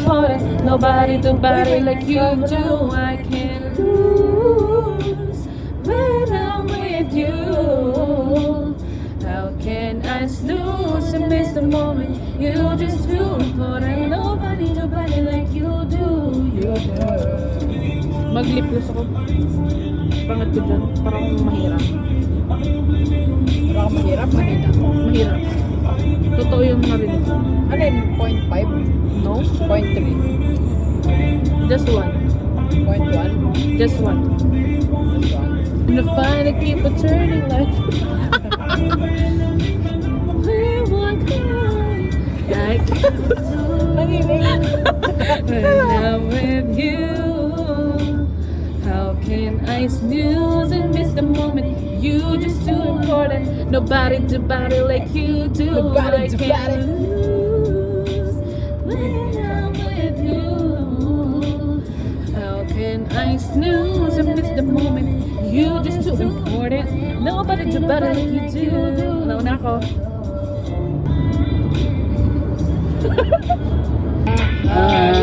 important. Nobody do body like you do. I can't lose when I'm with you. How can I snooze and miss the moment? You just too important. Nobody do body like you do. You do. Mag-lip gloss ako. Pangat ko dyan. Parang mahirap. Parang mahirap, mahina. Mahirap. Totoo yung narinig ko. Ano yun? 0.5? No? 0.3? Just one. 0.1? Just one. This one. And the fire keep a turning like we want like Nanginig. when I'm with you. How can I snooze and miss the moment? You just too important. Nobody do body like you do. Nobody I do can't body. lose when I'm with you. How can I snooze and miss the moment? You just too important. Nobody do body like you do. Nauna ako. Yeah.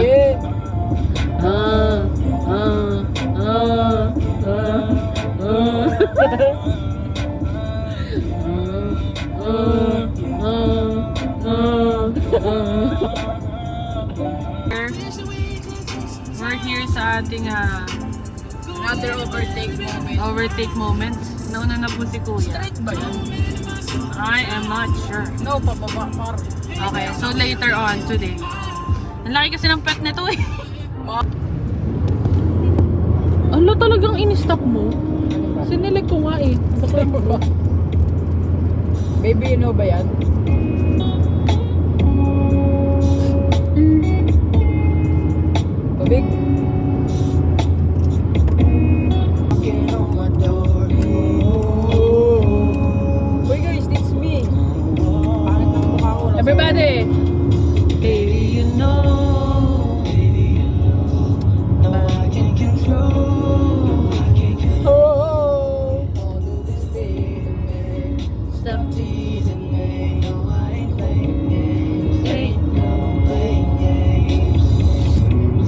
We're here sa ating Another overtake moment. Nauna na po si Kuya. Straight ba yan? I am not sure. No, pababa. Parang. Okay, so later on today. Ang laki kasi ng pet nito eh. Ano talagang in-stop mo? Sinilig ko nga eh. Baby, you know ba yan? Tubig? Uy guys, it's me. Pangit ng mukha ko. Everybody! Baby, you know I can control. Oh, Stop teasing me. No, I ain't playing games. Ain't no playing games.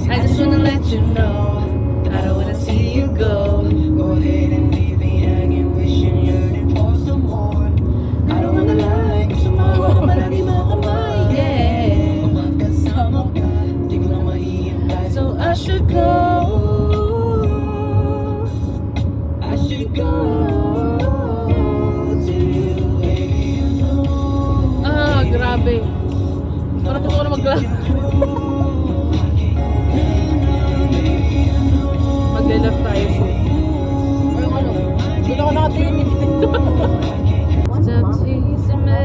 I just wanna let you know I don't wanna see you go. Go ahead and leave me hanging, wishing yearning for some more. I don't wanna lie, gusto mo palagi makamay, yeah. Magkasama ka, di ko na mahihintay. So I should go. I should go to you, baby, you know. Ah, grabe. Parang gusto ko na mag-vlog. Mag-love tayo soon. ay ano? Doon ako nakatinig. Stop teasing me.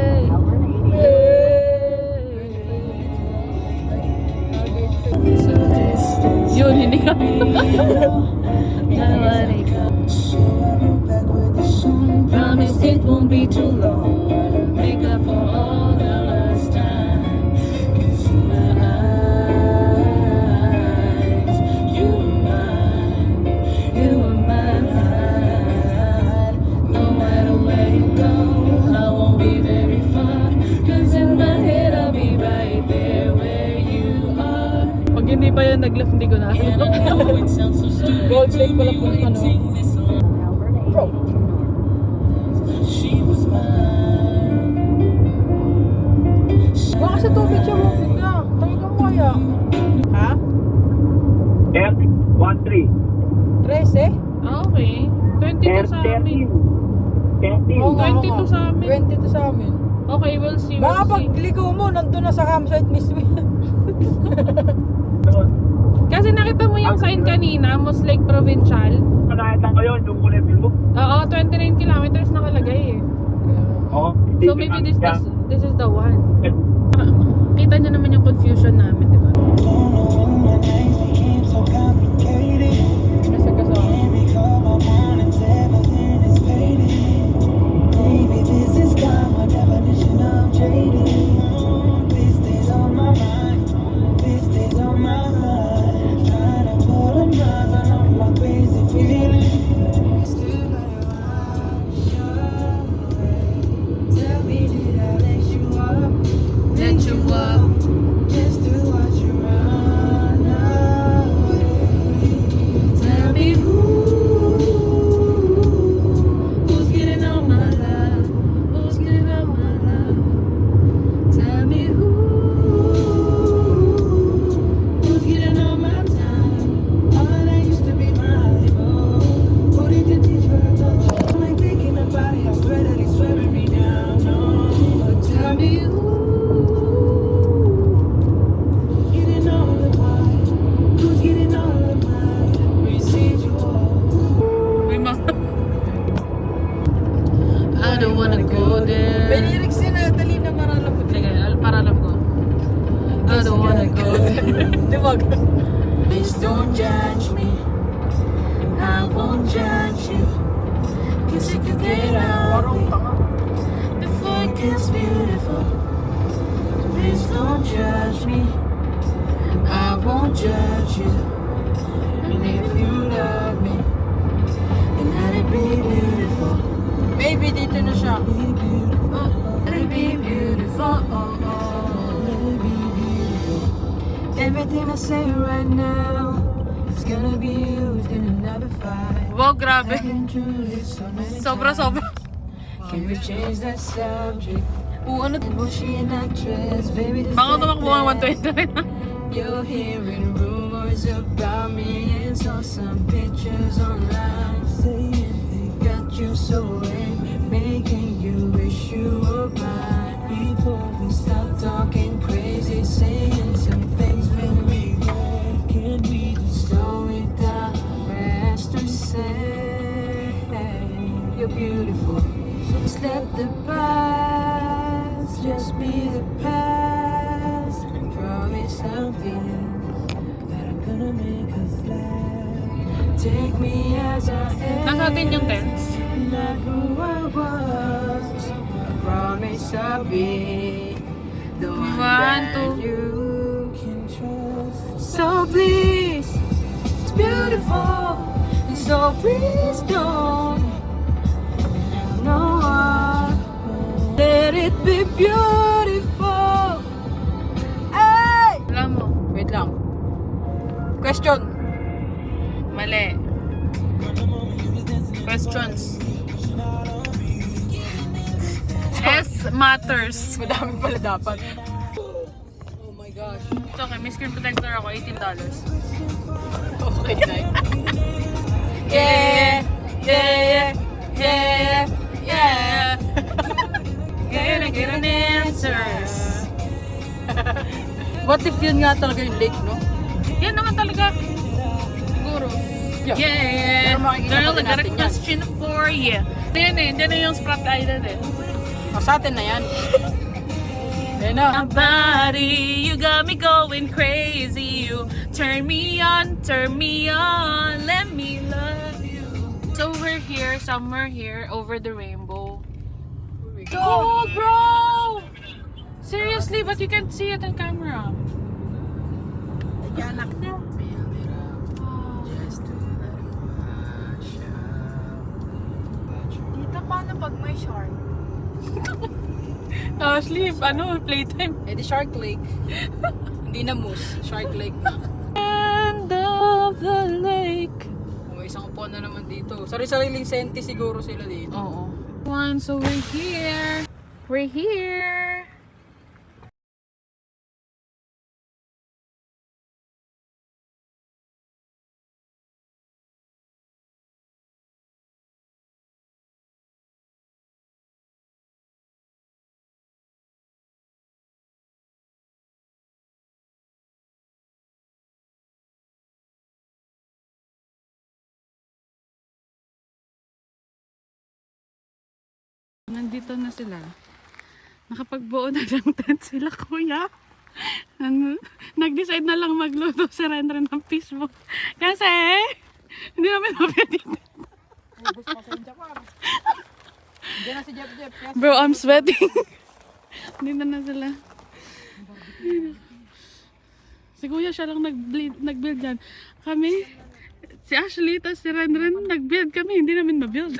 Yun, hindi ka. Promise it won't be too long. Make up for all the lost time. Cause in my eyes, you are mine. You are mine. No matter where you go, I won't be very far. Cause in my head, I'll be right there where you are. Pag hindi pa yan nag-left, hindi ko na. Gold plate pala po ano. Bro. Baka sa tubig siya, wag na. Tayo ka mo kaya. Ha? F13. 13? Ah, okay. 22 sa amin. 13. Oo nga, 22 sa amin. 22 sa amin. Okay, we'll see. Baka We'll pag see. ligo mo, nandun na sa campsite mismo. Kasi nakita mo yung sign kanina, Mos Lake Provincial. Nakita ko yun, yung kulay mo. Oo, 29 kilometers nakalagay eh. Oo. So maybe this is the one. Kita nyo naman yung confusion namin, di ba? Nasa kasama. Let you up. Di ba? Please don't judge me. I won't judge you. Cause it could get ugly before it gets beautiful. Please don't judge me. I won't judge you. And if you love me, then let it be beautiful. Baby, dito na siya. Let it be beautiful. Let it be beautiful. Everything I say right now is gonna be used in another fight. Wow, grabe. Been through this so many Sobra. Can we change that subject? Ano? Was she an actress? Baby, the Baka fact tumakbo ang that 120 rin. you're hearing rumors about me and saw some pictures online saying they got you so angry, making you wish you were mine. Before we stop talking crazy, saying some things when we go, can we just slow it down? Rest or say you're beautiful. Just let the past just be the past. I promise I'll be that I'm gonna make us laugh. Take me as I am. Nakatin yung tents. Not who I was. I promise I'll be the one One, that two. you can trust. So please, it's beautiful. And so please don't. No one. Let it be beautiful. Hey! Alam mo, Wait lang. Question. Mali. Questions. S matters. Madami pala dapat. Oh my gosh. It's okay, may screen protector ako, $18. Okay, Nay. Yeah! Yeah! Yeah! Yeah! Gonna get an answers. What if yun nga talaga yung lake, no? Yan naman talaga. Siguro. Yeah. Pero makikita Girl, pa I din got a natin yan. question for you. Yan eh. Yan na yung Sprat Island eh. O, sa atin na yan. Ayan na. Body, you got me going crazy. You turn me on, let me love you. So we're here, somewhere here, over the rainbow. Cool, bro! Seriously, but you can't see it on camera. Anak na. Dito, paano pag may shark? Sleep, playtime. Eh di Shark Lake. Hindi na moose, Shark Lake na. End of the lake. May isang upuan na naman dito. Sari-sariling senti siguro sila dito. Oo. So we're here. We're here. Nandito na sila. Nakapagbuo na ng tent sila, kuya. Nag-decide na lang magluto si Rendren ng fishball. Kasi, hindi namin mapwede. Diyan na si Jeff. Yes. Bro, I'm sweating. Dito na sila. Si kuya siya lang nag-build yan. Kami, si Ashley, tapos si Rendren, nag-build kami. Hindi namin ma-build.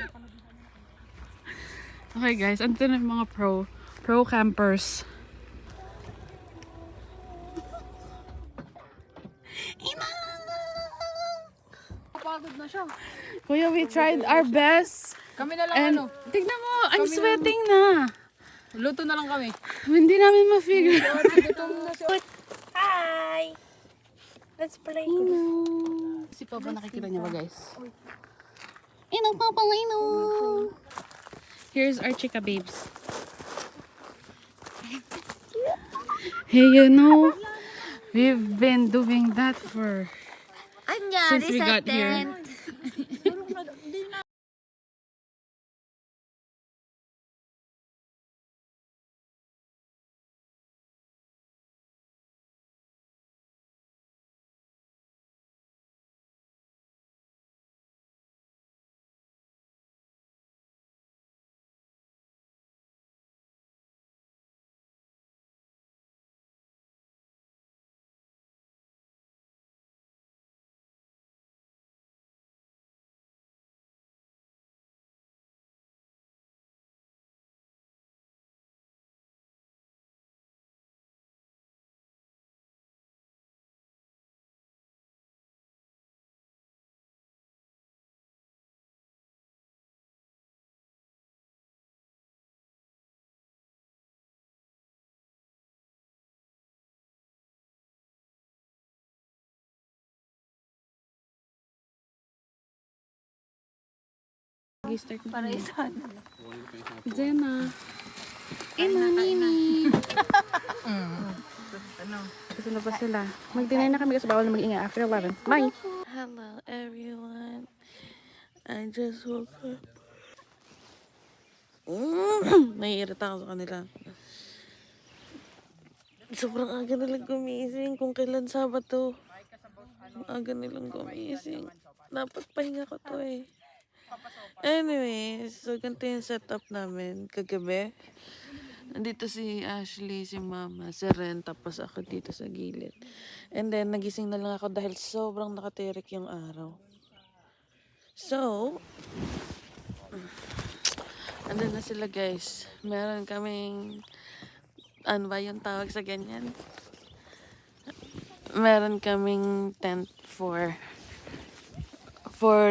Okay guys, andito na yung mga pro campers. Pagod na siya. Kuya, we tried our best. Kami na lang And tignan mo, I'm sweating na. Luto na lang kami. Hindi namin ma-figure. Hi! Let's play. Si Papa nakikita niya ba guys? Ino, Papa, ino. Here's our chika babes. Hey, we've been doing that since we got here. Mag-start na. Para isa. Jenna. Emma, Mimi. Kasi na pa sila. Mag-dinner na kami kasi bawal na mag-ingay after 11. Bye! Hello everyone. I just woke up. Naiirita ako sa kanila. Sobrang aga nilang gumising kung kailan Sabado. Aga nilang gumising. Dapat pahinga ko to eh. Anyways, so ganito yung setup namin kagabi. Nandito si Ashley, si Mama, si Ren, tapos ako dito sa gilid. And then, nagising na lang ako dahil sobrang nakatirik yung araw. So, andun na sila guys. Meron kaming, ano ba yung tawag sa ganyan? Meron kaming tent for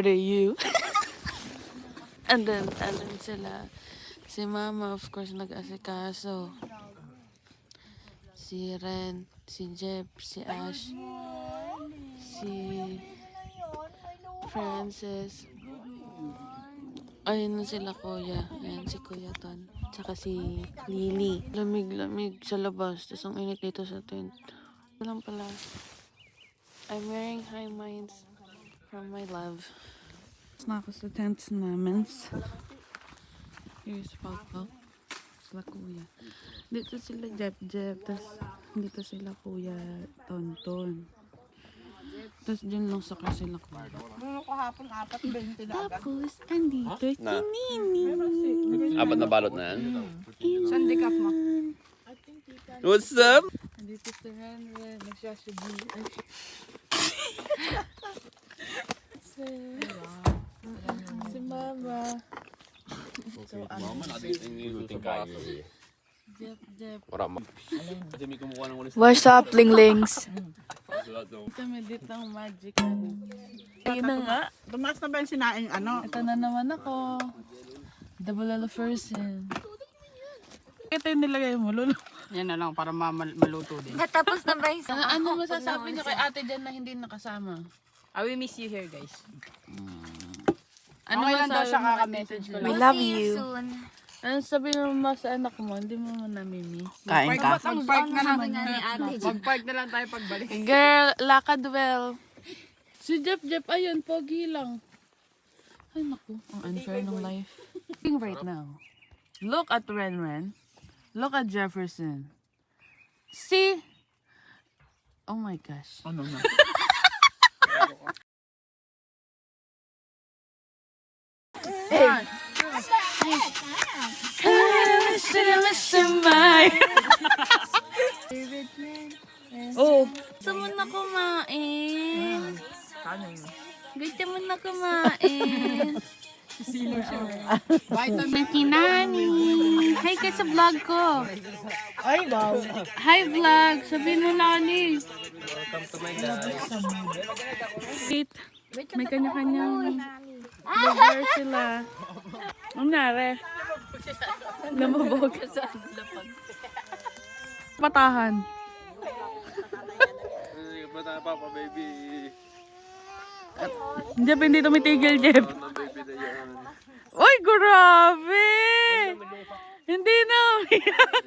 the you. And then, andun sila. Si Mama, of course, nag-asikaso. Si Ren, si Jeb, si Ash, si Francis. Ayun na sila kuya. Ayan si Kuya Ton. Tsaka si Lily. Lamig-lamig sa labas. Tapos ang init dito sa tent. Walang pala. I'm wearing high minds from my love. Na ako sa tents namin. Here's Papa. Sila kuya. Dito sila Jeb. Tapos dito sila kuya Tonton. Tapos dyan lang sa sila kuya. Tapos andito si Nini. Apat na balot na yan. Sandikap mo. What's up? Andito si Renren. Nagsashabi. Si Mama. Mama, natin yung luting kayo. Jeb. Marama. Kasi may kumukuha ng ulis. What's up, linglings? Kami dito ang magic. Ayun na nga. Tumaas na ba yung sinaing ano? Ito na naman ako. Double person. Ito yung nilagay mo, Lolo. Yan na lang para maluto din. Natapos na ba yung Ano masasabi niyo kay ate dyan na hindi nakasama? I will miss you here, guys. Ano Okay lang daw masasabi siya mo, Ate kaka-message ko Jen? We love you. Ano sabi mo sa anak mo? Hindi mo namimiss. Kain ka. Mag-park na lang. Mag-park na lang tayo pagbalik. Girl, lakad well. Si Jeff, ayun, pogi lang. Ay, naku. Ang unfair ng life. Think right now. Look at Renren. Look at Jefferson. See? Oh my gosh. Ano na? Oh. Gusto mo na kumain. Gusto mo na kumain. Vitamin Kinani. Hi ka sa vlog ko. Ay, wow. Hi vlog. Sabihin mo Lani. Welcome to my guys. Wait. May kanya-kanyang burger sila. Ang nare. Namabog. Patahan. Bata papa baby. Jeff, hindi tumitigil, Jeff. Ano baby na yan? Uy, grabe! Hindi na umiyak.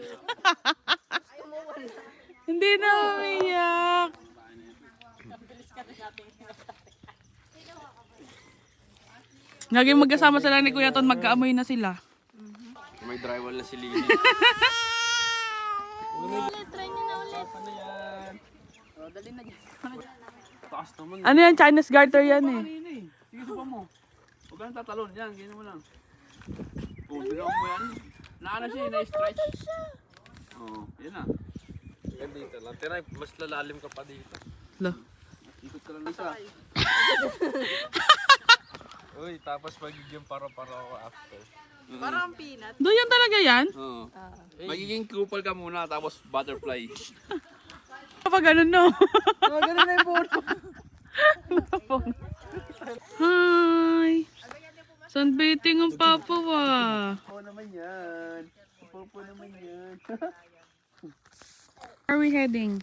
Hindi na umiyak. Laging magkasama sila ni Kuya Ton, magkaamoy na sila. May drywall na si Lily. Taas naman. Ano yan? Chinese garter yan eh. Sige, suba mo. Huwag ka nang tatalon. Yan, ganyan mo lang. Kung binuang mo yan. Naana siya, na-stretch. Oo, yan na. Yan dito lang. Tira, mas lalalim ka pa dito. Lo. Ikot ka lang isa. Uy, tapos magiging paro-paro ako after. Parang peanut. Doon yan talaga yan? Oo. Magiging kupal ka muna, tapos butterfly. Kapag ganun no. Ganun na yung puno. Hi! Sunbathing ang papa wa. Oo naman yan. Popo naman yan. Where are we heading?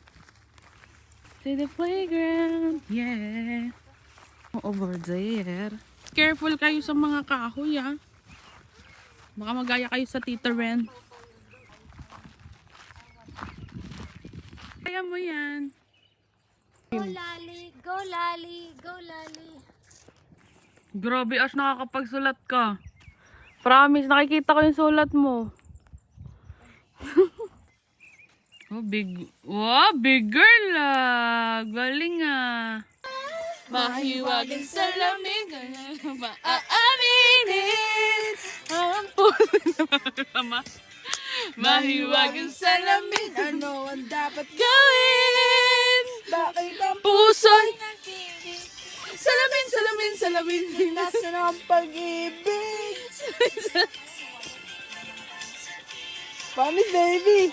To the playground. Yeah. Over there. careful kayo sa mga kahoy, ah. Baka magaya kayo sa Tita Ren. Kaya mo yan. Go Lali, go Lali, go Lali. Grabe, Ash, nakakapagsulat ka. Promise, nakikita ko yung sulat mo. Oh, big girl ah. Galing ah. Mahiwagang salamin, maaaminin ang puso mama. Mahiwagang salamin, ano ang dapat gawin? Bakit ang puso'y salamin, salamin, salamin, nasa ng pag-ibig. Promise, baby.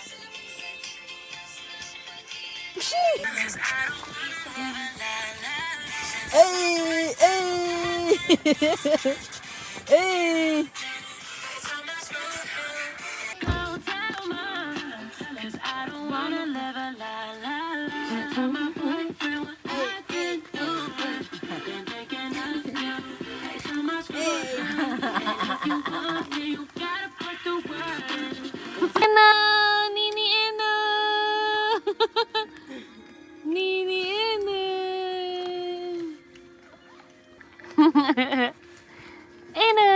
Hey, hey, hey. Ena, Nini Ena. Nini Ena. Ena.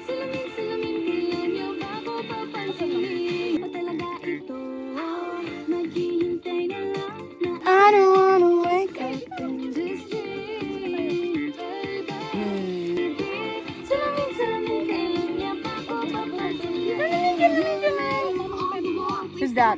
Salamin, salamin, kailan niyo ba ako papansinin? O talaga ito, naghihintay na lang na I don't wanna wake up in this dream, baby. Salamin, salamin, kailan niyo ba ako papansinin? Who's that?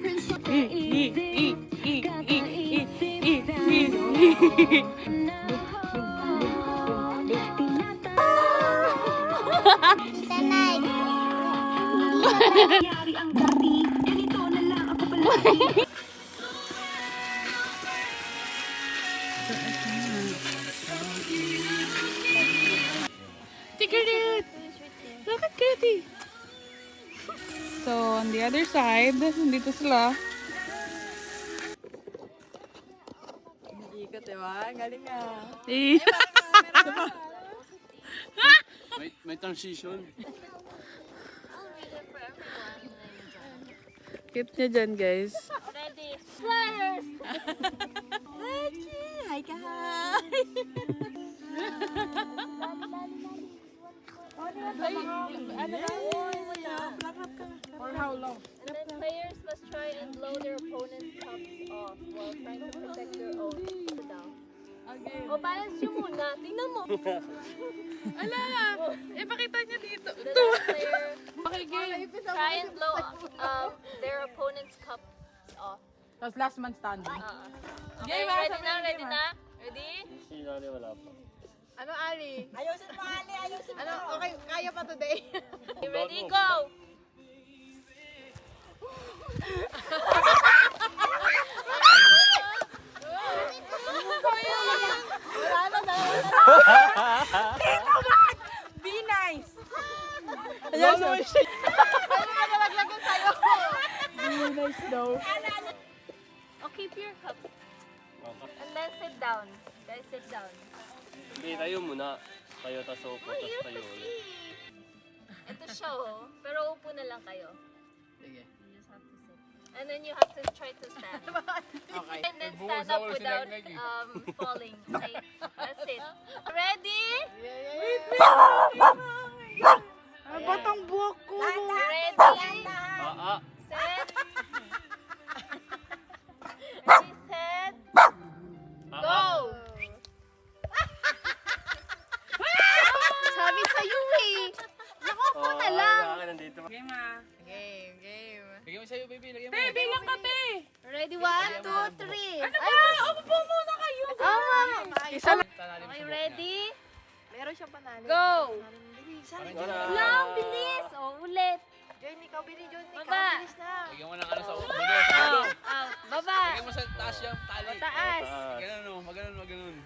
Tigger, look at Kitty. So, on the other side, dito sila. Ikot, diba? Galing nga. Eh. May transition. Cute niya dyan, guys. Ready? Flyers! Hi ka! For how long? And then players must try and blow their opponent's cups off while trying to protect their own. Sit down. O, balance nyo muna. Tingnan mo. Ala! Eh, pakita niya dito. The last player Pakigay. try and blow their opponent's cups off. Tapos last man standing. Okay, ready na? Ready na? Ready? Ano, Ali? Ayusin mo, Ali. Ayusin mo. Ano, okay, kaya pa today. Okay, ready? Go! Be nice! Be nice daw. Oh, keep your cups. And then sit down. Guys, sit down. Hindi, tayo muna. Tayo, tas upo, tas You tayo have to ulit. see. Ito show, oh. Pero upo na lang kayo. Sige. You just have to sit. And then you have to try to stand. Okay. And then stand up without falling. Okay? That's it. Ready? Ba't ang buhok ko? Ready? Set. Ready, set. Go! Sabi sa'yo eh. Naku na lang. Nandito. Game ah. Game. Lagyan mo sa'yo, baby. Lagyan mo. Te, bilang ka, te. Ready? 1, 2, 3. Ano ba? Upo muna kayo. Isa lang. Okay, ready? Meron siyang panalo. Go! Wala. Lang, bilis! O, ulit. Join, ikaw, bili, Join, ikaw. Baba. Bilis na. Lagyan mo ng ano sa ulo. Sa ulo. Out. Baba. Lagyan mo sa taas yung tali. Taas. Ganun, no. Maganon. Ulit.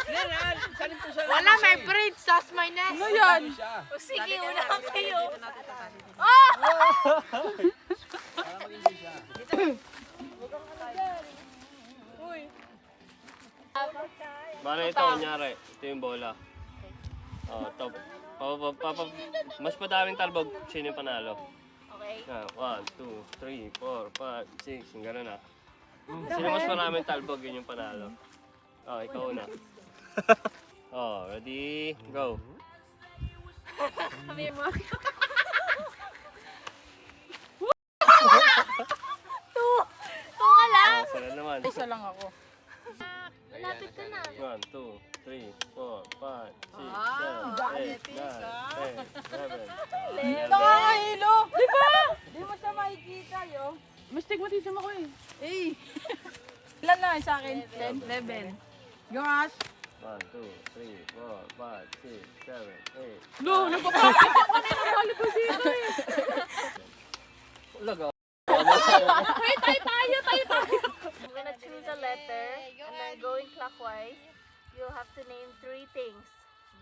Wala, may bread, sauce, may nest. Ano yan? O sige, una kayo. Bale, ito, kunyari. Ito yung bola. Oh, top. Mas madaming talbog, sino yung panalo? Okay. 1, 2, 3, 4, 5, 6, yung gano'n na. Sino mas maraming talbog, yun yung panalo. Oh, ikaw na. Oh, ready, go. Two ka lang. Oh, sila naman. Isa lang ako. Malapit ka na. 1, 2, 3, 4, 5, 6, 7, 8, 9, 10, 11. Nakakahilo! Di ba? Di mo siya makikita, yo. Mas stigmatism ako eh. Eh! Ilan na sa akin? 10, 11. Gosh! 1, 2, 3, 4, 5, 6, 7, 8. No, nagpapakit ako kanina ng halipusino eh. Ulaga. Tayo. I'm gonna choose a letter and then going clockwise. You'll have to name 3 things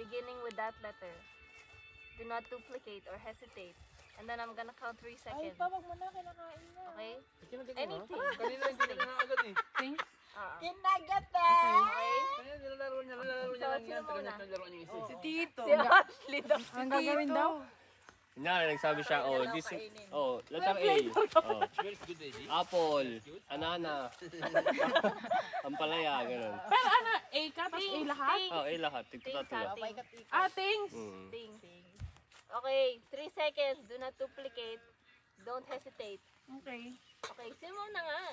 beginning with that letter. Do not duplicate or hesitate. And then I'm gonna count 3 seconds. Okay? Anything. Kanina hindi na agad eh. Thanks. Okay? Kanina nilalaro niya lang yan. sino muna? Nilalaro niya yung isa. Tito. Si Ashley daw. Ang gagawin daw? Kunyari, nagsabi siya, oh, this is, oh, letter A. Oh, apple, anana, ampalaya, gano'n. Pero ano, A ka, tapos A lahat? Oh, A lahat, tigtatlo. Things. Things. Okay, 3 seconds. Do not duplicate. Don't hesitate. Okay. Okay, sino na nga?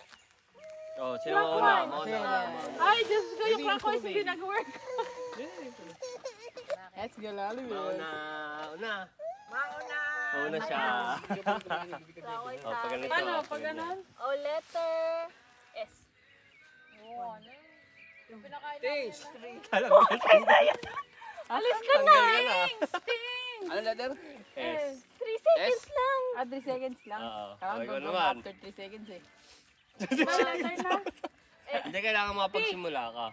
Oh, sino mauna? Mauna. Ay, Diyos ko, yung clockwise hindi nag-work. Let's go, lalo. Mauna. Mauna siya. Clockwise Oh, pag ganito. Paano? Pag ganon? Oh, letter S. Thanks. Alis ka na! Ano letter? S. 3 seconds lang. 3 seconds lang. Oo. Kailangan Okay, ikaw go naman. after 3 seconds eh. Letter na? Hindi kailangan makapagsimula ka.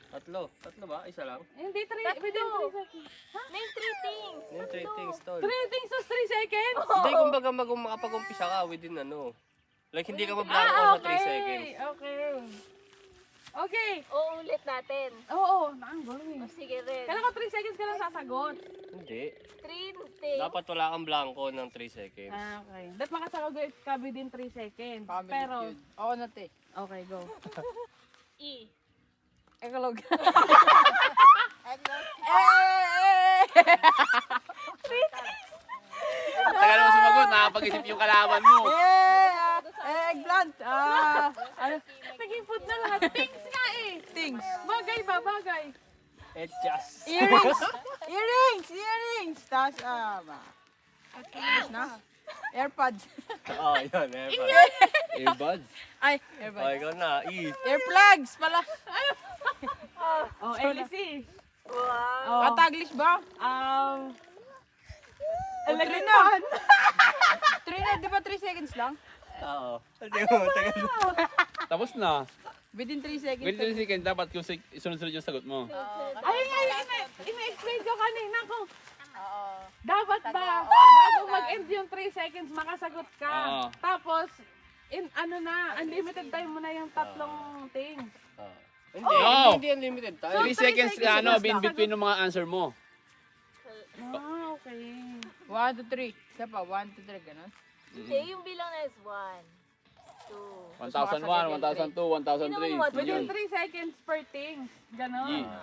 Tatlo ba? Isa lang? Hindi, within 3 seconds. Name 3 things. Yung 3 things, tol. 3 things sa 3 seconds? Hindi, kumbaga makapag-umpisa ka within ano. Like, hindi ka mablangko sa 3 seconds. Okay. O, ulit natin. Oo, nakanggoling. O, sige rin. Kailangan 3 seconds ka lang sasagot. Hindi. 3 things. Dapat wala kang blanco ng 3 seconds. Okay. Dapat makasagot ka within 3 seconds. Pero, Oo na, te. okay, go. E. Ekolog. Tagal mo sumagot, nakapag-isip yung kalaban mo. Eggplant. Ano? Naging food na lahat. Things nga eh. Things. Bagay ba? Bagay. It's just. Earrings! Tapos, English na. AirPods. Oh, yun. Airpods. Earbuds. Ay, Oh, ikaw na. E. earplugs pala. Oh, LC. Wow. Pataglish ba? Electron. Trina, di ba 3 seconds lang? Oo. Hindi mo matagal. Tapos na. Within 3 seconds. Within 3 seconds, dapat yung sunod-sunod yung sagot mo. Ayun nga, ina-explain ko kanina kung dapat ba, bago mag-end yung 3 seconds, makasagot ka. Oo. Tapos, unlimited time mo na yung tatlong things. Hindi, No. hindi unlimited time. 3 seconds na ano, in between ng mga answer mo. Okay. 1, 2, 3. Isa pa, 1, 2, 3, ganun. Hindi, yung bilang na is 1, 2. 1001, 1002, 1003. Within Yun. 3 seconds per thing. Ganon. Yeah.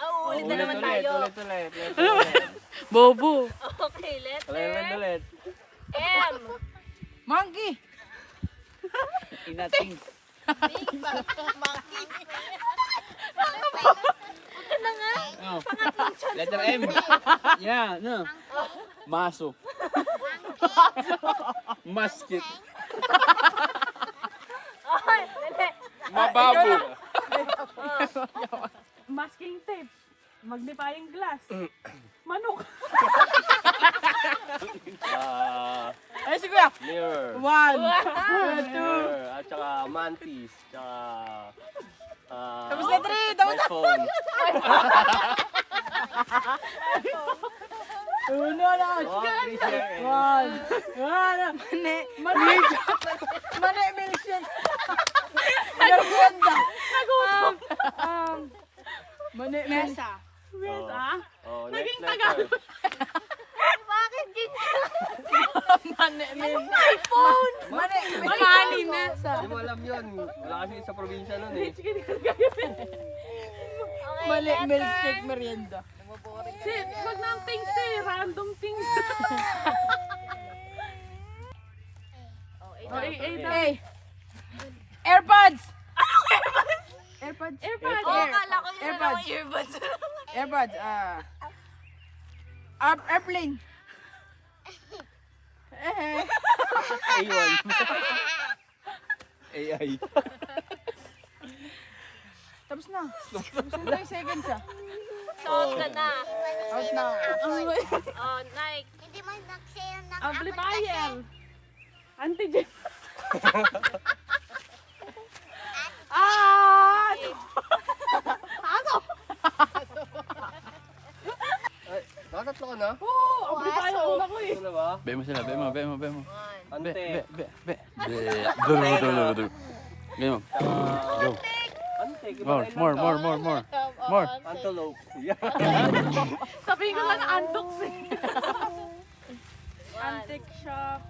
Ulit na naman tayo. Ulit. Bobo. Okay, letter Ulit. M. Monkey! Inating. Huwag na nga. Oh. Letter M. Yeah, no. Maso. Masket. Okay, dali. Mababo. Masking tape. Magnifying glass. Manok. Ay, si Kuya! Mirror. 1, Mirror. At saka mantis. Tsaka... Tapos My phone. Uno na. Mani milkshake. Merienda. Mani mesa. Oh, next letter. Bakit ganyan? Mani mesa. Hindi mo alam yun. Wala kasi sa probinsya nun eh. Okay, Mani letter. milkshake merienda. Shit, wag na ang things eh. Random things. Oh, Oh, eh, Hey. AirPods. AirPods. Oh, kala ko yun AirPods. ang earbuds. AirPods. Airplane. A1. AI. Tapos na. Tapos na yung seconds ah. Sound ka na. Out na. Oh, Nike. Amplifier. Antigen. Ay, nakatatlo ka na? Amplifier una ko eh. Ito na ba? Be mo sila, be mo. Ante. Be. Dur. Ganyan mo. Go. Ante. More. Antelope. Sabihin ko lang antoks eh. Antique shop.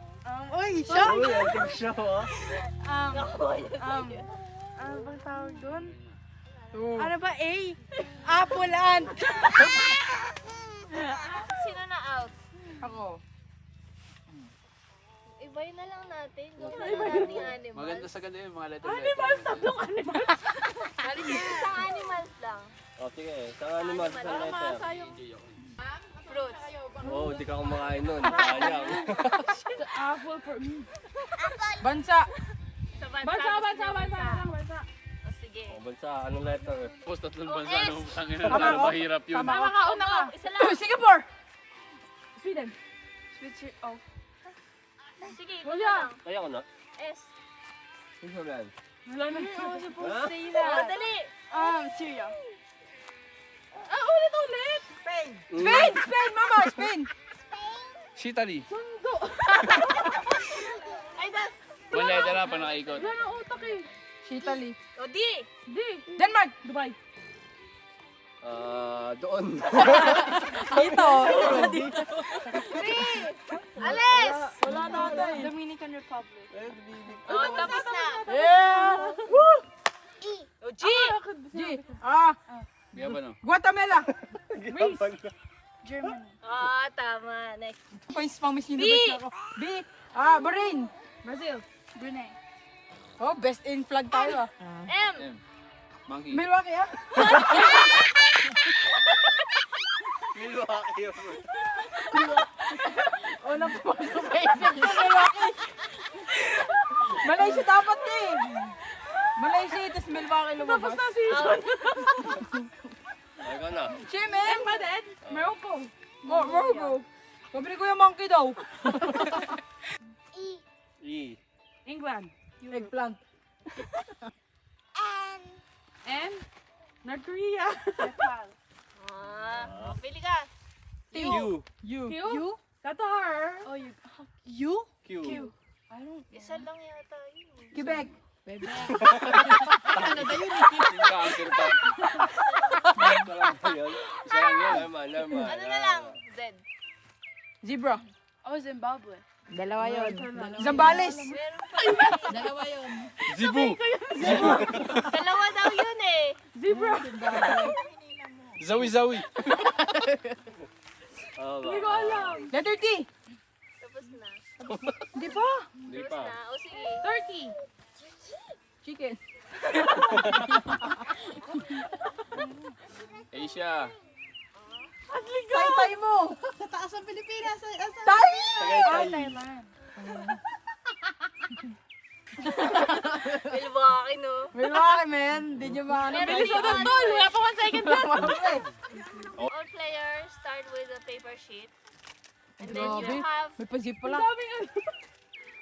Uy, shop! Uy, antik siya oh. Ano bang tawag doon? Ano ba A? Apple ant. Sino na out? Ako. Ibay na lang natin. Gawin na natin animals. Maganda sa ganda yung mga letter. Animals, tatlong animals. Isang animals lang. O, sige. Isang animal sa letter. Fruits. Oh, di ka kumakain nun. Sayang. Apple for me. Bansa. Sa Bansa. Oh, sige. O, bansa. Anong letter? Tapos tatlong bansa S. nung tangin na lalo mahirap yun. Tama ka, una ka. Isa lang. Singapore. Sweden. Sige, Wala. isa lang. Kaya ko na. S. Switzerland. Wala na. Ha? Oh, dali. Syria. Ulit. Spain, mama, Spain. Italy. Sundo. Ay, One letter na pa nakaikot. Wala na utak eh. Italy. O, di. Di. Denmark. Dubai. Doon. Dito. Alis. Wala na tayo. Dominican Republic. Oh, tapos na. Yeah. O, G. G. Kaya ba no? Guatemala. Ah, tama. Next. Points pang Miss B. Universe ako. B. Bahrain. Brazil. Brunei. Oh, best in flag tayo. M. Monkey. Milwaukee ah. Milwaukee. Oh, napapasok sa isip ko. Milwaukee. Malaysia dapat eh. Malaysia, tapos Milwaukee lumabas. Tapos na season. Ay, ka na. Chimen. Pa din. Morocco. Morocco. Sabi ko yung monkey daw. E. England. Eggplant. And North Korea. Ah, pili ka. Q. Q. Qatar. Oh, you. Q. Isa lang yata yun. Quebec. Counter pa. Isa lang ba yun? Isa lang yun. Normal. Ano na lang? Z. Zebra. Oh, Zimbabwe. Dalawa yun. Zambales. Meron pa. Cebu. Dalawa daw yun eh. Zebra. Zawi. Hindi ko alam. Letter T. Tapos na. Hindi pa. Hindi Tapos pa. na. O sige. Turkey. Chicken. Asia. Tay mo. Sa taas ng Pilipinas. Tay! Thailand. Milwaukee, no? Milwaukee, man. Hindi nyo maano. Meron Bilis mo dito, doon, tol. Wala pa 1 second lang. All players start with a paper sheet. And then Grabe. you have May pazip Ang pala. daming ano.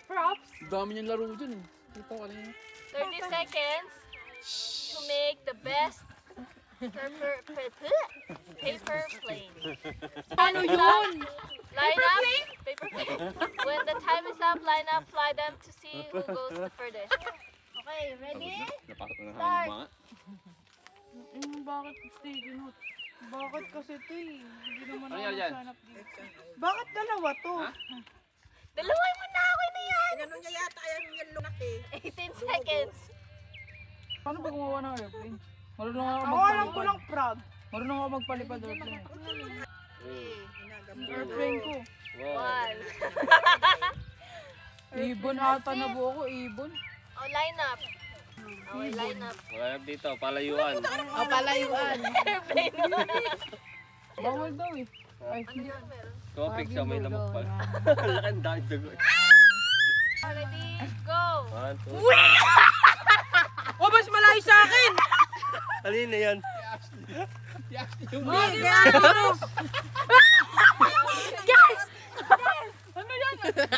Props. Dami niyang laro dyan. Kita ko kanina. 30 seconds to make the best Paper plane. Ano yun? Line up. Paper plane. When the time is up, line up, fly them to see who goes the furthest. Okay, ready? Start. Bakit sticky note? Bakit kasi ito eh? Hindi naman Ano yan yan? nagsanap dito. Bakit dalawa to? Dalaway mo na ako na yan. Ano niya yata yung lunaki? 18 seconds. Paano ba gumawa ng airplane? Marunong ako Ako alam ko magpalipad. lang prod. Marunong ako magpalipad airplane. Three, Airplane ko. one. 1. Ibon ata na buo ko, ibon. Oh, line up. Okay, line up. Wala na dito, palayuan. O, palayuan. Airplane. Bawal daw eh. Ay, Ano yun meron? Topic sa may lamok pa. Laki ang dahil dugo. Ready, go. 1, 2, 3. oh, mas malayo sa akin! Alin na yan?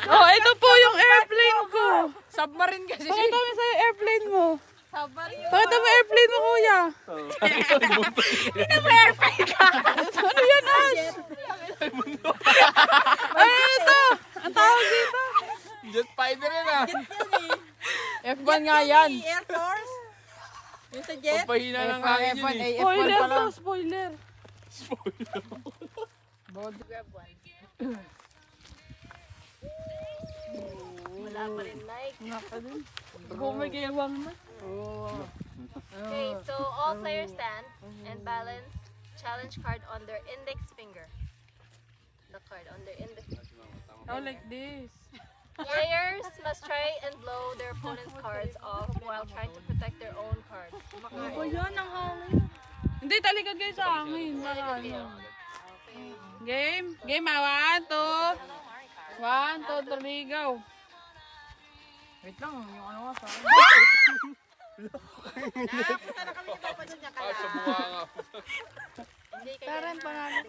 Oh, ito po yung airplane ko. Submarine kasi siya. Pakita mo sa'yo airplane mo. Pakita mo airplane mo, kuya. Ano yan, Ash? Ay, ito. Ang tawag dito. Jet fighter yan ah. F1 nga yan. Air Force? Yung sa jet? Pagpahina ng hangin yun eh. Spoiler to, spoiler. Grab one. Wala pa rin like. Bumigewang na. Okay, so all players stand and balance challenge card on their index finger. The card on their index finger. Oh, like this. Players must try and blow their opponent's cards off while trying to protect their own cards. Oh, yan ang hangin. Hindi, talikod kayo sa hangin. Para ano. Game? Game ah, 1, 2. 1, 2, 3, go. Wait lang, yung ano nga sa akin. Napunta na kami ni Papa doon niya Ah, sa buha nga. Hindi kayo Karen, panalo ko.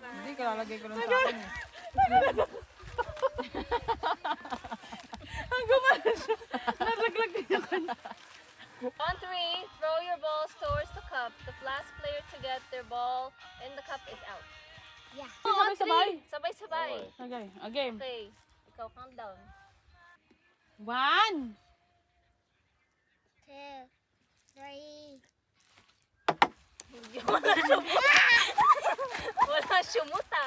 Hindi, kalalagay ko lang sa akin eh. Ang gumana siya. Nalaglag din ako. On 3, throw your balls towards the cup. The last player to get their ball in the cup is out. Yeah. On 3, sabay-sabay. Okay, a game. Okay, ikaw count down. 1. 2, 3. Wala sumuta.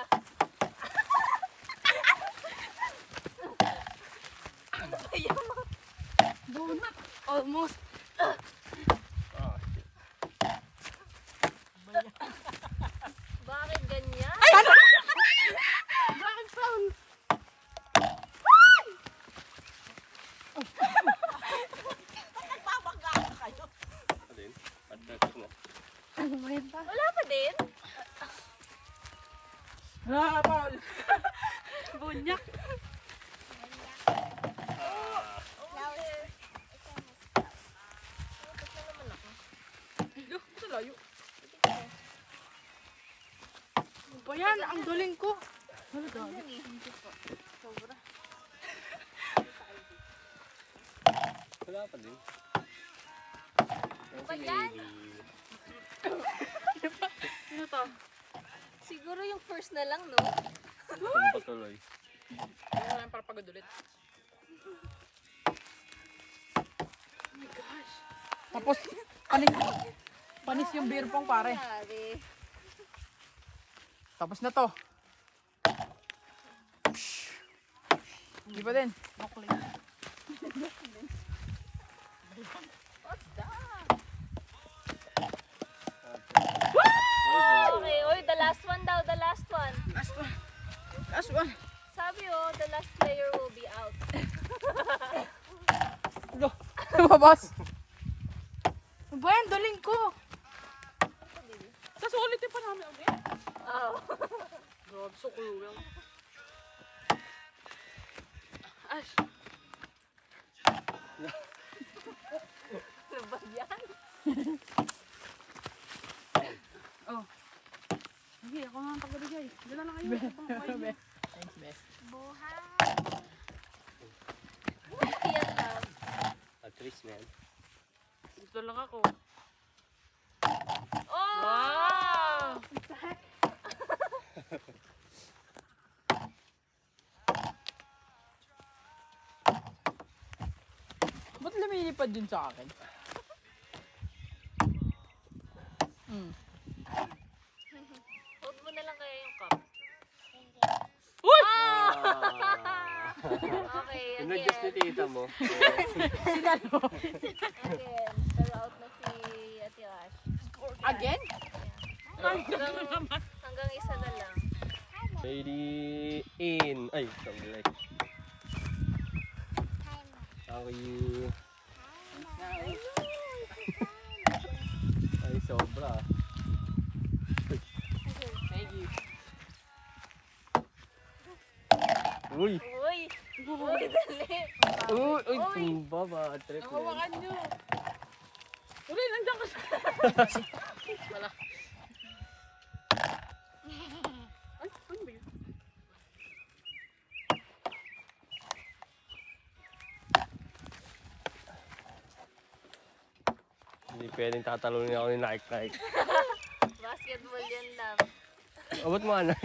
Donut. Almost. Bakit ganyan? Bakit sound? Alin? Pagdating na. Wala pa din? Ah, Paul. Bunyak. Ito layo. Ba yan? Ang galing ko. Wala pa din. Ba yan? Ano to? Siguro yung first na lang, no? Ano patuloy? Ano lang para pagod ulit. Oh my gosh. Tapos, panis yung beer pong pare. Sorry. Tapos na to. Di pa din. Okay, oy, the last one daw, the last one. Last one. Sabi the last player will be out. Lumabas. Ba yan? Galing ko. Tapos ulitin pa namin ulit. Oh. God, so cruel. Ash. Ano ba yan? Oh. Sige, ako nga ang tagbibigay. Dala na kayo. Thanks, best. Buhay. Yan lang. At least, man. Gusto lang ako. Oh! Wow! Ba't lumilipad yun sa akin? Hold mo na lang kaya yung cup. Uy! Okay, Pinadjust ni again. tita mo. Sinalo. Again. Pero out na si Ate Ash. Again? Hanggang isa na lang. Ready, in. Ay, something like. How are you? Ay, sobra. Thank you. Uy! Uy! Uy, dali! Uy! Uy! Tumba ba? Trip yan. Hawakan nyo. Uli, nandiyan ka sa... Wala. Ay, ano ba yun? Hindi pwedeng tatalunin ako ni Nike. Basketball yan lang. O, ba't mo anak?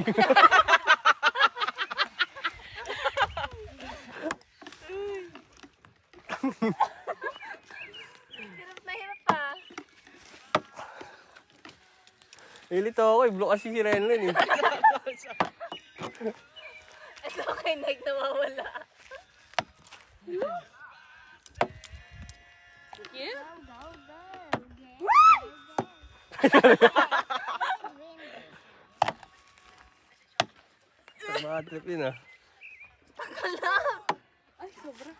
Hirap na hirap pa. Ilito ako eh. Blue kasi si Renlin eh. Ito kay Nike nawawala. Yeah? Mga trip yun ah. Ay, sobra.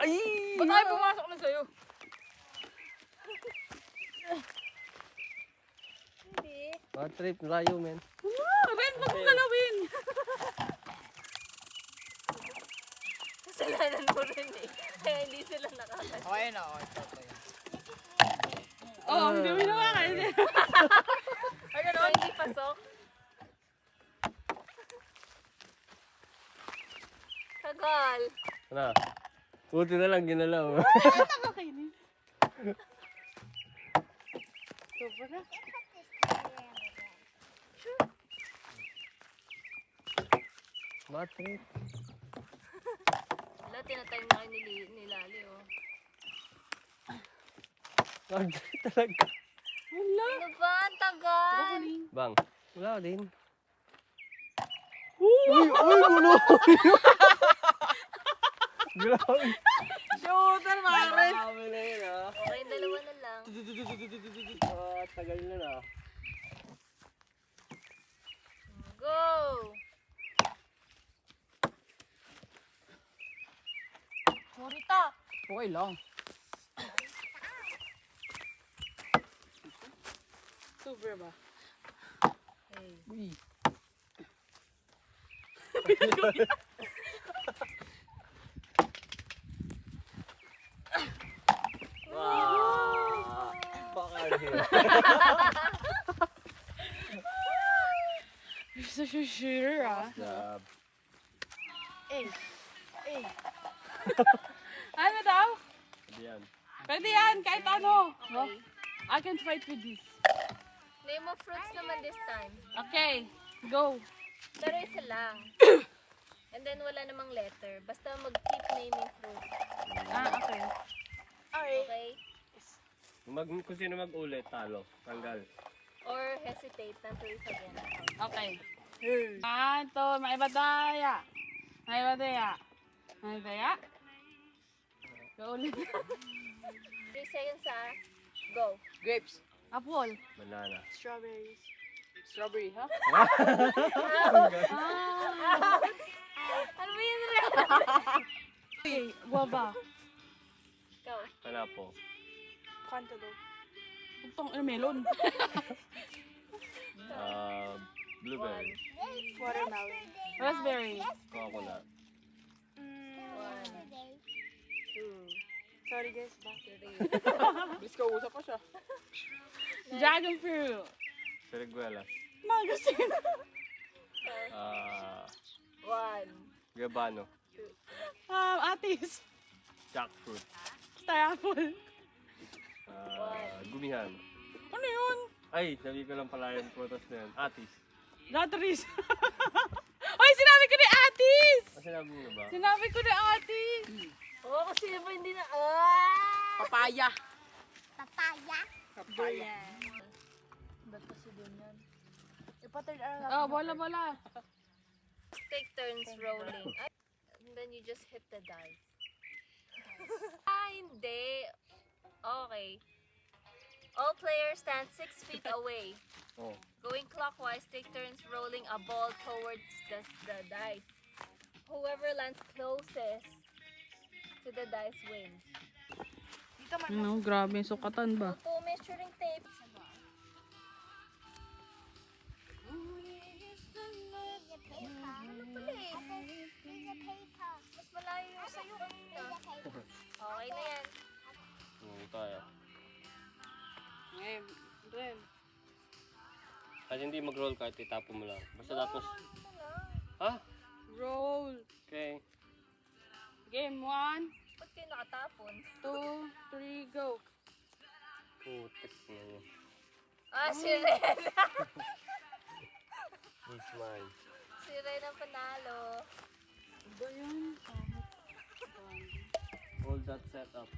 Ay! Ba't tayo pumasok na sa'yo? Hindi. Mga trip, layo men. Ren, wag mong galawin. Kasalanan mo rin eh. Kaya hindi sila nakakasya. Okay na, okay. Oo, hindi mo nakakain. So, hindi pasok? Tagal. Ano? Buti na lang ginalaw. Nakakainis. Sobra. Mga trip. Wala, tinatime na kayo ni Lali oh. Mga trip talaga. Wala. Ano ba? Ang tagal. Bang. Wala din. Uy! Uy! Gulo! Grabe. Shooter, mga Ren. Grabe na yun ah. Okay, dalawa na lang. Tagal na na. Go! Morita! Okay lang. Super ba? Uy. Wow! Baka rin. You're such a shooter, ah. Grab. Ano daw? Yan. Pwede yan, kahit ano. Okay. I can fight with this. Name of fruits naman this time. Okay, go. Pero isa lang. And then wala namang letter. Basta mag-keep naming fruits. Ah, okay. Okay? Kung sino mag-ulit, talo. Tanggal. Or hesitate na to is again. Okay. Anto, maibadaya. Maibadaya. Maibadaya. Go ulit. 3 seconds ah. Go. Grapes. Apple. Banana. Strawberries. Strawberry, ha? Ano ba yun rin? Okay, guava. Go. Panapo. Cantaloupe. Itong melon. Blueberry. Watermelon. Raspberry. Coconut. 1, 2, Sorry guys, 3. Bis ka, usap pa siya. Dragon fruit. Seriguelas. Magasin. 1. Gabano. Atis. Jackfruit. Star apple. Gumihan. Ano yun? Ay, sabi ko lang pala yung photos na yun. Atis. Gatris. Oy, sinabi ko ni Atis! Sinabi niyo ba? Sinabi ko ni Atis! Oo, kasi iba hindi na... Papaya. Papaya. Ba't kasi din yan? Ipa-turn around. Oh, bola. Take turns rolling. And then you just hit the dice. Hindi. Okay. All players stand 6 feet away. Oh. Going clockwise, take turns rolling a ball towards the dice. Whoever lands closest to the dice wins. Ano, grabe yung sukatan ba? Two measuring tape. Mas malayo yung sa'yo. Okay na yan. Tayo. Ngayon, Ren. Kasi hindi mag-roll kahit itapo mo lang. Basta tapos... Ha? Roll. Okay. Game 1, Ba't kayo nakatapon? 2, 3, go. Putik na yun. Si Ren. He's mine. Si Ren ang panalo. Ba yun? Hold that setup.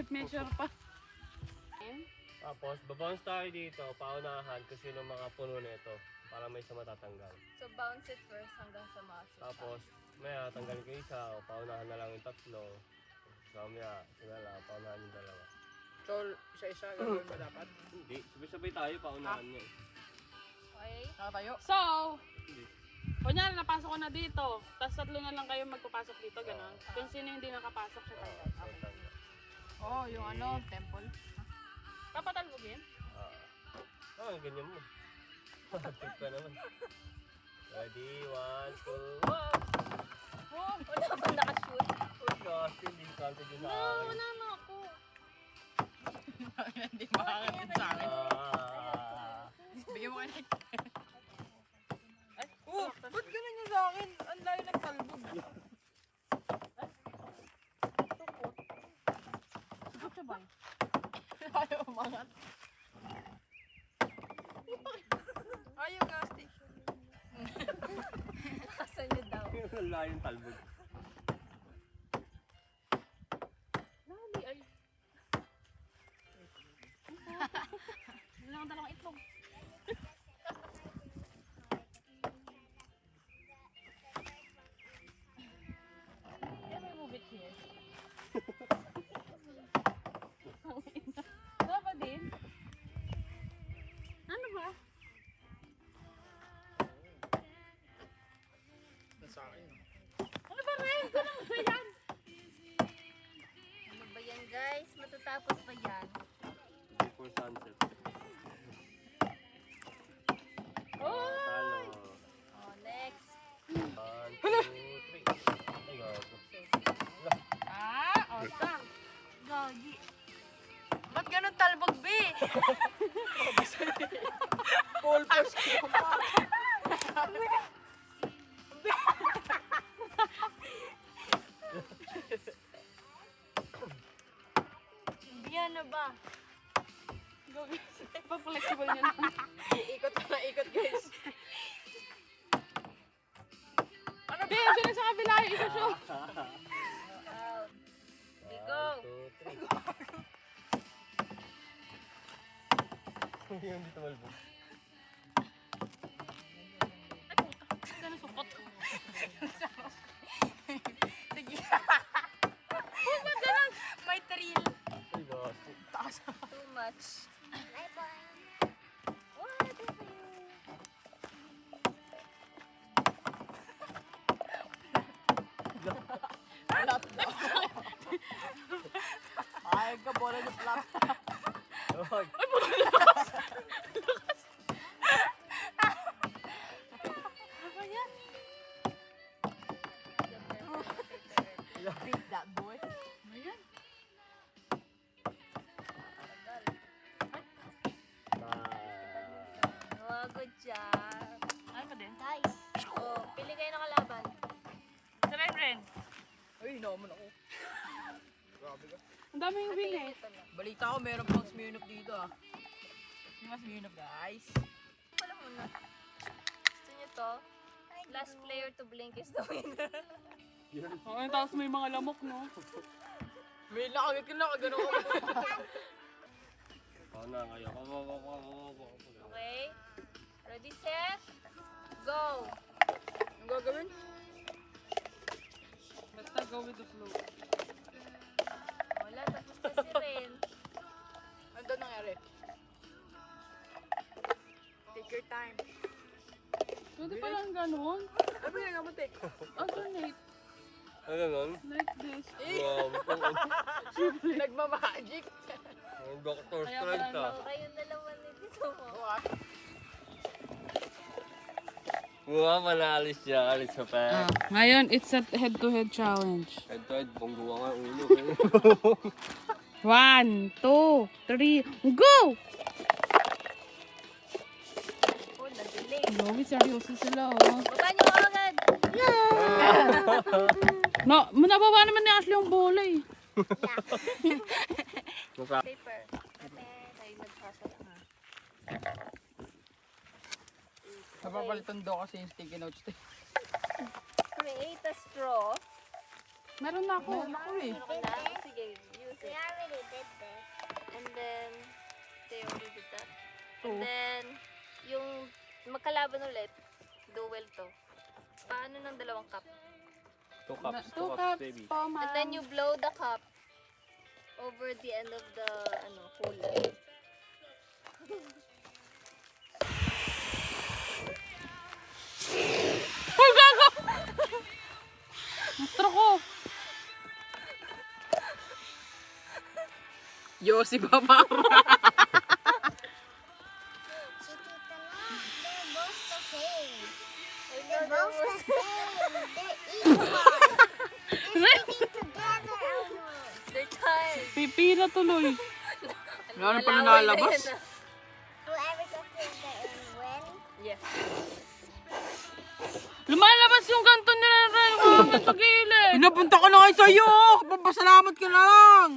Measure pa. Tapos, babounce tayo dito, paunahan kasi yung mga puno nito para may isa matatanggal. So bounce it first hanggang sa maso. Tapos, maya tanggalin ko isa, o paunahan na lang yung tatlo. So, maya, sila lang, paunahan yung dalawa. So, isa-isa gagawin mo dapat? Hindi, sabay-sabay tayo, paunahan niya eh. Okay? Nakatayo? So, kunyari napasok ko na dito, tapos tatlo na lang kayo magpapasok dito, gano'n. Kung sino hindi nakapasok siya tayo. So, tanggal. Oo, yung ano, temple. Papatalbogin? Ganyan mo. Tip ka naman. Ready, 1, 2, 1! Wala ba nakashoot? Oh gosh, hindi counted yun sa akin. Wala na ako. Hindi makakapit sa akin. Bigyan mo kayo ng... Ba't ganun yung sa akin? Ang layo nagtalbog. Sukot siya ba? Ayaw umangat. Ayaw gasti. Nakasan niyo daw. Ang layong talbog. Nali ay. Wala akong dalawang itlog. Can I move it here? Wala ba din? Ano ba? Sa akin. Ano ba rin? Ganun ba yan? Ano ba yan guys? Matatapos pa yan. Before sunset. Oh! Talo. Oh, next. 1, 2, 3. Ay, gago. Oh, sang. Gagi. Ba't ganun talbog, B? Full force ko pa. Yan na ba? Go guys. Pa-flexible yun. Ikot na ikot, guys. Ano ba? Sila sa kabila yung isa siya. Out. Go. 1, 2, 3. Hindi yung dito malbog. Ganun sukot. Sige. May thrill. Ay, gosh. Too much. What is you? Flat daw. Ay, kabola niyo flat. Ay, Beat that boy. Oh, good job. Ano pa din? Oh, pili kayo ng kalaban. Sa red ren. Ay, naman ako. Ang daming win eh. Balita ko, meron pang Smirnoff dito ah. Yung mas Smirnoff guys. Wala mo na. Gusto niyo to? Last player to blink is the winner. Oh, tapos may mga lamok, no? May nakagad ka na, kagano ko. Oo na, ngayon. Okay? Ready, set, go! Ang gagawin? Basta go with the flow. Wala, tapos na si Ren. Ano daw nangyari? Take your time. Pwede palang ganun. Ano ba yung ngamate? Alternate. Ano nun? Like this. Wow, Nagmamagic. ang Dr. Kaya Strength pala, ah. Kayo na naman ni dito mo. Wow, manalis siya. Alis sa pack. Ngayon, it's a head-to-head challenge. Head to head, bungguwa nga ang ulo. 1, 2, 3, go! Oh, nag-delay. Grabe, seryoso sila, oh. Baba niyo ako agad! No, nababa naman ni Ashley yung bola, eh. Paper. Tayo nagpasok na. Napapalitan daw kasi yung sticky notes. Create a straw. Meron na ako. Meron ka na? Sige, use it. And then, they already did that. And then, yung magkalaban ulit, duel to. Paano ng dalawang cup? 2 cups, 2 2 cups, cups baby. po, ma'am. And then you blow the cup over the end of the hole. Uy, gago! Mastro ko. Yossi Pamara. They're tired. Pipi na tuloy. Ano pa nalabas? Yes. Lumalabas yung kanto nila Ren. Huwag sa gilid. Pinapunta ko na kayo sa'yo! Papasalamat ka na lang!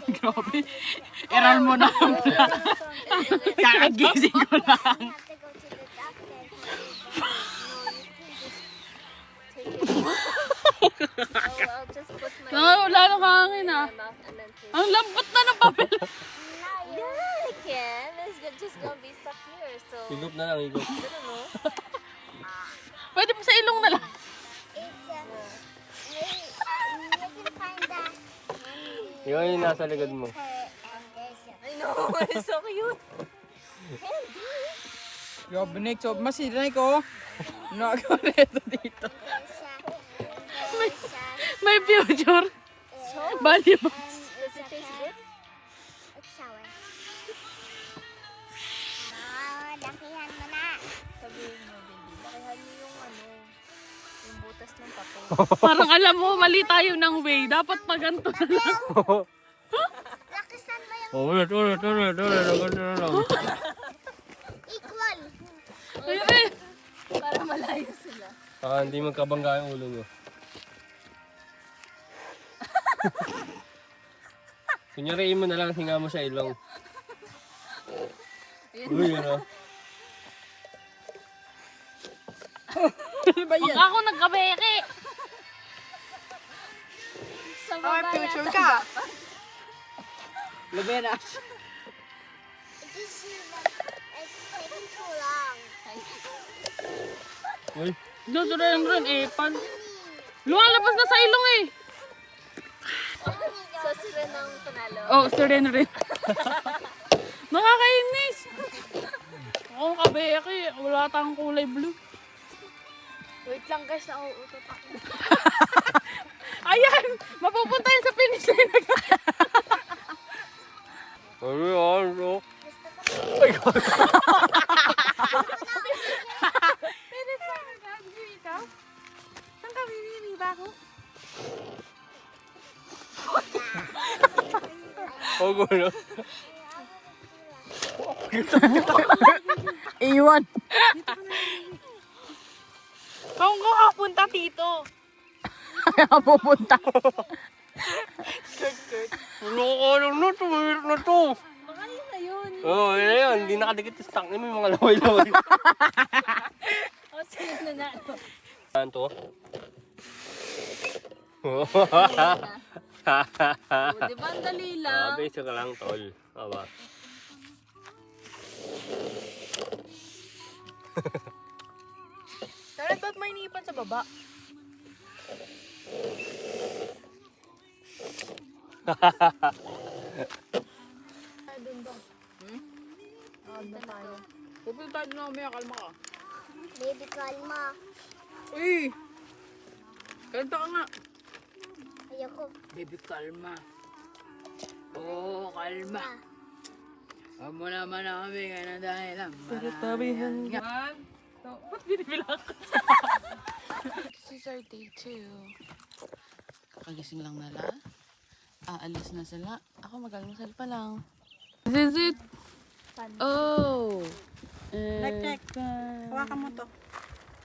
Grabe. Eral mo na. Kakagising ko lang. I'll just put my Wala nang hangin, ah. mouth and then push. Ang lambot na ng papel. Yeah, I can. It's just gonna be stuck here. So, Higop na lang, higop. I don't know. Pwede pa sa ilong na lang. Ikaw yung nasa likod mo. I know, it's so cute. Grabe, Nick. So, masinay ko. Nakareto dito. May future. Value. Does it taste good? Sabihin mo, baby. Lakihan mo yung butas ng papel. Parang alam mo, mali tayo ng way. Dapat paganto na lang. Oh, ulit. Ganun na lang. Ayun eh. Para malayo sila. Saka hindi magkabangga yung ulo nyo. Kunyariin mo na lang, hinga mo sa ilong. Uy, ano? Huwag ako nagkabeke. Sa baba Picture yata. ka. Lubena. Uy, Dito rin eh. Lumalabas na sa ilong eh. So sila nang panalo. Oh, si Ren. Nakakainis. Ako kabeke. Wala tayong kulay blue. Wait lang guys, nauutot ako. Ayan! Mapupunta yun sa finish line. ano? Pwede pa. Nag-agree ikaw? Saan ka bibili ba ako? Oh, gulo. Iwan. Kung ka punta dito. Kaya pupunta. Ano na to? Mahirap na to. Baka yun na yun. Oo, yun na yun. Hindi nakadikit sa stock niya. May mga laway-laway. O, sino na na? Ano to? O, diba ang dali lang? Basic ka lang, tol. Aba. Pero ba't may inipan sa baba? Pupunta tayo na umaya, kalma ka. Baby, kalma. Uy! Kanta ka nga. Ayoko. Baby, kalma. Oo, kalma. Huwag mo naman na kami ka na dahil ang tabihan. Ba't binibilang ka? This is our day 2. Kakagising lang nila. Aalis na sila. Ako mag-almusal pa lang. This is it. Oh. Tek. Hawakan mo to.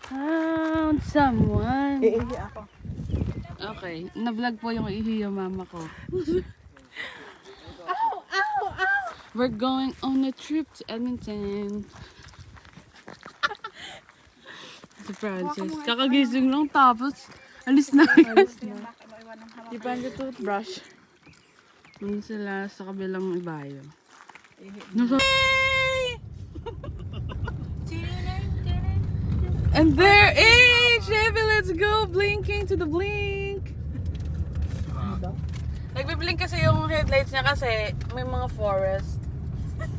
Found someone. Iihi ako. Okay. Na-vlog po yung ihi yung mama ko. We're going on a trip to Edmonton. Si Francis. Kakagising lang tapos alis na. Di pa ang toothbrush. Hindi sila sa kabilang ibayo. And there is Chevy, let's go blinking to the blink. Nagbe-blink kasi yung headlights niya kasi may mga forest.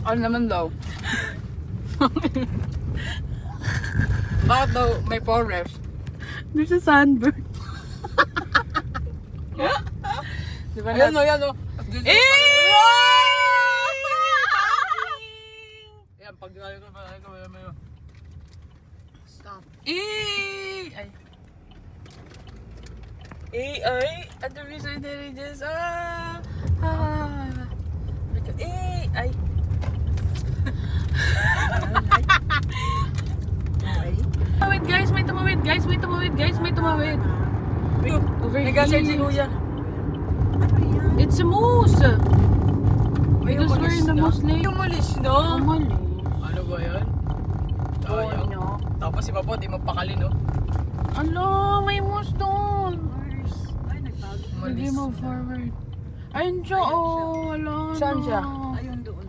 Ano naman daw? Bakit daw may forest? There's a sunbird. Diba yan o, yan o. Yan, pag nalayo ko, may stop. Ay! Ay! At the reason that it just, ay! Tumawid guys, may tumawid guys, may tumawid guys, may tumawid. Over here. Si Kuya. It's a moose. Because we're in the moose lane. Umalis na. Umalis. Ano ba yan? Ano? Tapos si Papa di magpakali, no? Ala, may moose doon. Umalis. Sige, move forward. Ayun siya, oh. Wala na. Saan siya? Ayun doon.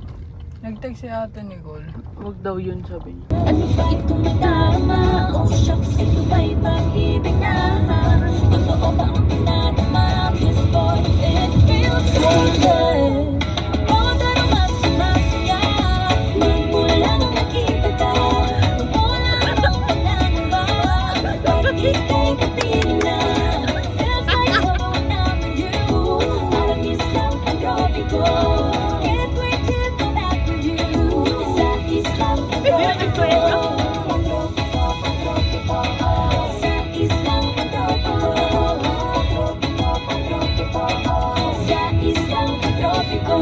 Nag-text si ate Nicole. Wag daw yun, sabi niya. Ano ba itong nadama? Oh shucks, ito ba'y pag-ibig na? Totoo ba ang pinadama? This boy, it feels so good. Oo, pero mas masaya nung mula nung nakita ka. Nung wala nang panangamba, pag ika'y kapiling na. Feels like someone I'm with you. Parang islang ang dropi ko. Can't wait to go back with you. Sa islang ang dropi ko. Sa islang ang dropi ko. Sa islang ang dropi ko.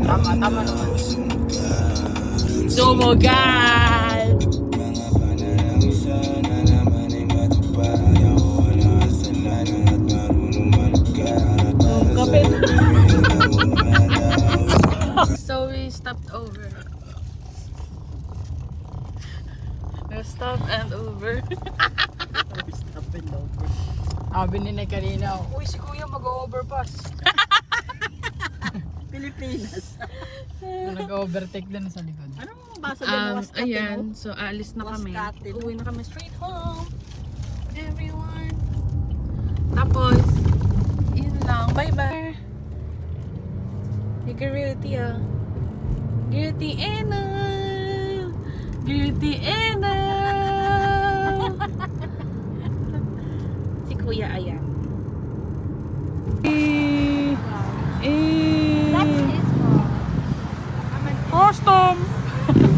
Tama naman. Sumugal! Kapit. So we stopped over. We stopped and over. Sabi ni Nay kanina, uy si Kuya mag-overpass. Pilipinas. Nag-overtake din sa likod. Anong basa din was Ayan, so alis na kami. Wascate, no? Uwi na kami straight home. Everyone. Tapos, yun lang. Bye-bye. Guilty, Anna. Guilty, Anna.